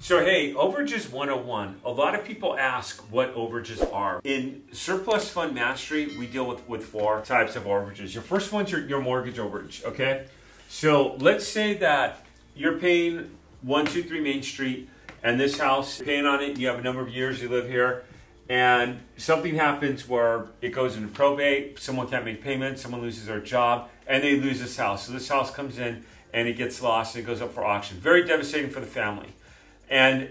So hey, Overages 101. A lot of people ask what overages are. In Surplus Fund Mastery, we deal with four types of overages. Your first one's your mortgage overage, okay? So let's say that you're paying 123 Main Street and this house, you're paying on it, you have a number of years you live here, and something happens where it goes into probate, someone can't make payments, someone loses their job, and they lose this house. So this house comes in and it gets lost and it goes up for auction. Very devastating for the family. And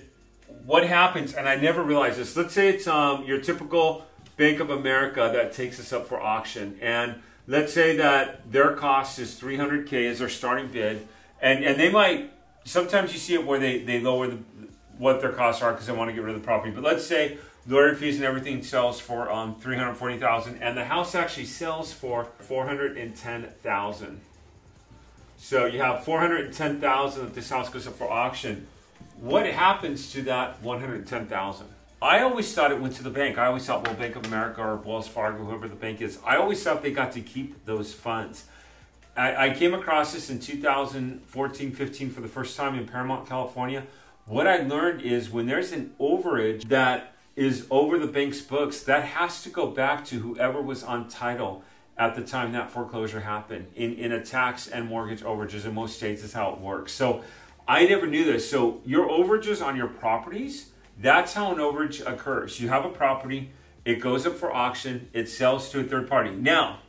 what happens, and I never realized this, let's say it's your typical Bank of America that takes this up for auction. And let's say that their cost is $300K as their starting bid. And they might, sometimes you see it where they lower what their costs are because they want to get rid of the property. But let's say lawyer fees and everything sells for $340,000 and the house actually sells for $410,000. So you have $410,000 that this house goes up for auction. What happens to that $110,000? I always thought it went to the bank. I always thought, well, Bank of America or Wells Fargo, whoever the bank is, I always thought they got to keep those funds. I came across this in 2014-15 for the first time in Paramount, California. What I learned is when there's an overage that is over the bank's books, that has to go back to whoever was on title at the time that foreclosure happened. In a tax and mortgage overages in most states is how it works. So I never knew this. So your overages on your properties, that's how an overage occurs. You have a property, it goes up for auction, it sells to a third party. Now,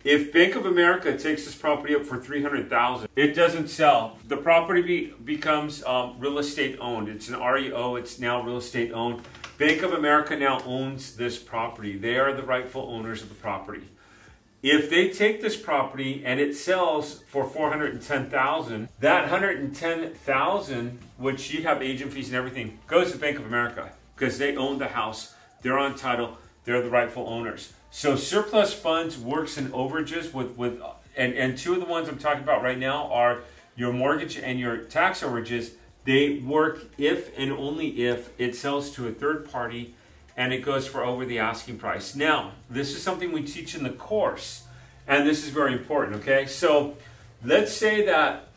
if Bank of America takes this property up for $300,000, it doesn't sell. The property becomes real estate owned. It's an REO, it's now real estate owned. Bank of America now owns this property. They are the rightful owners of the property. If they take this property and it sells for $410,000, that $110,000, which you have agent fees and everything, goes to Bank of America because they own the house, they're on title, they're the rightful owners. So Surplus Funds works in overages and two of the ones I'm talking about right now are your mortgage and your tax overages. They work if and only if it sells to a third party and it goes for over the asking price. Now, this is something we teach in the course, and this is very important, okay? So let's say that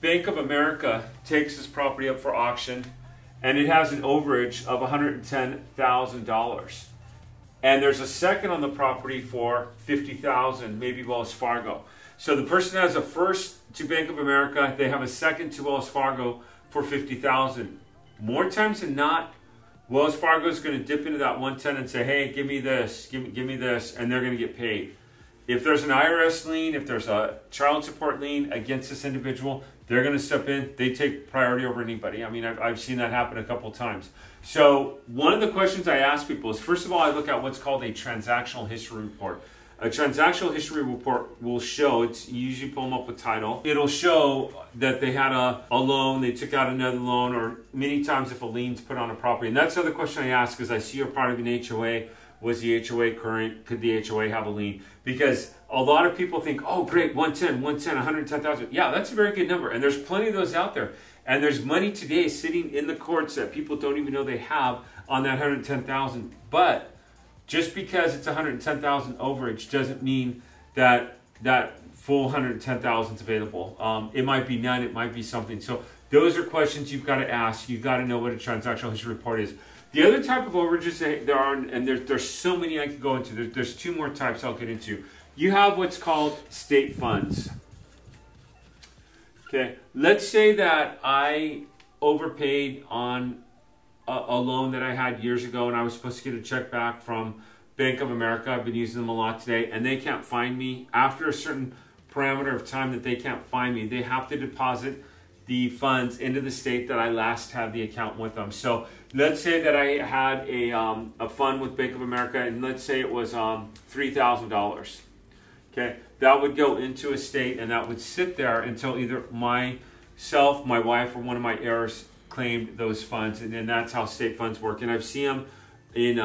Bank of America takes this property up for auction and it has an overage of $110,000. And there's a second on the property for $50,000, maybe Wells Fargo. So the person has a first to Bank of America, they have a second to Wells Fargo for $50,000. More times than not, Wells Fargo is going to dip into that 110 and say, hey, give me this, give me this, and they're going to get paid. If there's an IRS lien, if there's a child support lien against this individual, they're going to step in. They take priority over anybody. I mean, I've seen that happen a couple of times. So one of the questions I ask people is, first of all, I look at what's called a transactional history report. A transactional history report will show, it's you usually pull them up with title. It'll show that they had a loan, they took out another loan, or many times if a lien's put on a property. And that's the other question I ask is I see you're part of an HOA. Was the HOA current? Could the HOA have a lien? Because a lot of people think, oh great, 110,000. Yeah, that's a very good number. And there's plenty of those out there. And there's money today sitting in the courts that people don't even know they have on that 110,000. But just because it's 110,000 overage doesn't mean that that full 110,000 is available. It might be none, it might be something. So those are questions you've got to ask. You've got to know what a transactional history report is. The other type of overages there are, and there's so many I could go into. There's two more types I'll get into. You have what's called state funds. Okay, let's say that I overpaid on a loan that I had years ago and I was supposed to get a check back from Bank of America. I've been using them a lot today and they can't find me. After a certain parameter of time that they can't find me, they have to deposit the funds into the state that I last had the account with them. So let's say that I had a fund with Bank of America and let's say it was $3,000. Okay, that would go into a state and that would sit there until either myself, my wife, or one of my heirs claimed those funds, and then that's how state funds work. And I've seen them in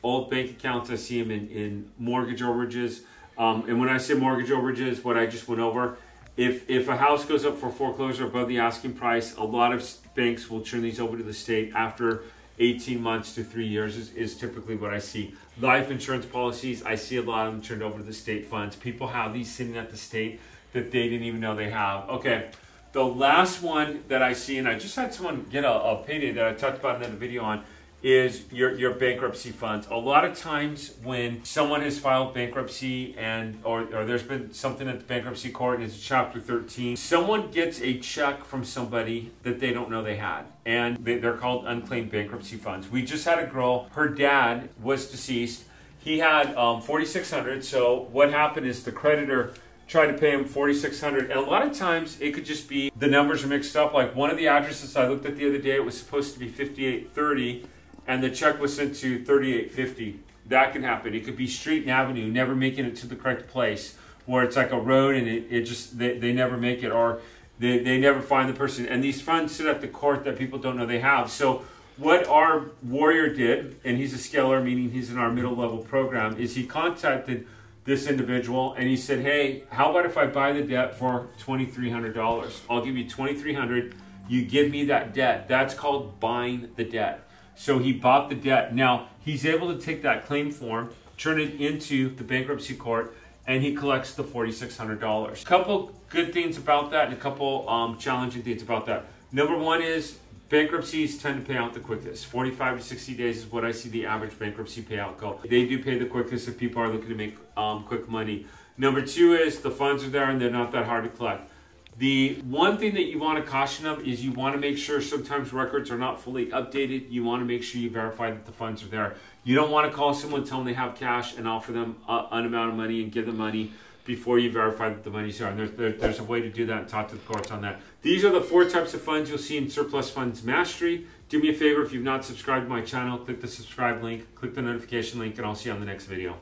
old bank accounts. I see them in mortgage overages. And when I say mortgage overages, what I just went over, if a house goes up for foreclosure above the asking price, a lot of banks will turn these over to the state after 18 months to 3 years is typically what I see. Life insurance policies, I see a lot of them turned over to the state funds. People have these sitting at the state that they didn't even know they have. Okay, The last one that I see, and I just had someone get a payday that I talked about in another video on, is your bankruptcy funds. A lot of times when someone has filed bankruptcy or there's been something at the bankruptcy court and it's Chapter 13, someone gets a check from somebody that they don't know they had. And they're called unclaimed bankruptcy funds. We just had a girl, her dad was deceased. He had $4,600. So what happened is the creditor tried to pay him $4,600, and a lot of times it could just be the numbers are mixed up. Like one of the addresses I looked at the other day, it was supposed to be 5830, and the check was sent to 3850. That can happen. It could be street and avenue, never making it to the correct place, where it's like a road and it just they never make it, or they never find the person. And these funds sit at the court that people don't know they have. So what our warrior did, and he's a scaler, meaning he's in our middle level program, is he contacted this individual and he said, hey, how about if I buy the debt for $2,300? I'll give you $2,300. You give me that debt. That's called buying the debt. So he bought the debt. Now he's able to take that claim form, turn it into the bankruptcy court, and he collects the $4,600. A couple good things about that and a couple challenging things about that. Number one is bankruptcies tend to pay out the quickest. 45 to 60 days is what I see the average bankruptcy payout go. They do pay the quickest if people are looking to make quick money. Number two is the funds are there and they're not that hard to collect. The one thing that you want to caution of is you want to make sure sometimes records are not fully updated. You want to make sure you verify that the funds are there. You don't want to call someone, tell them they have cash, and offer them an amount of money and give them money before you verify that the money's there. And there's a way to do that and talk to the courts on that. These are the 4 types of funds you'll see in Surplus Funds Mastery. Do me a favor, if you've not subscribed to my channel, click the subscribe link, click the notification link, and I'll see you on the next video.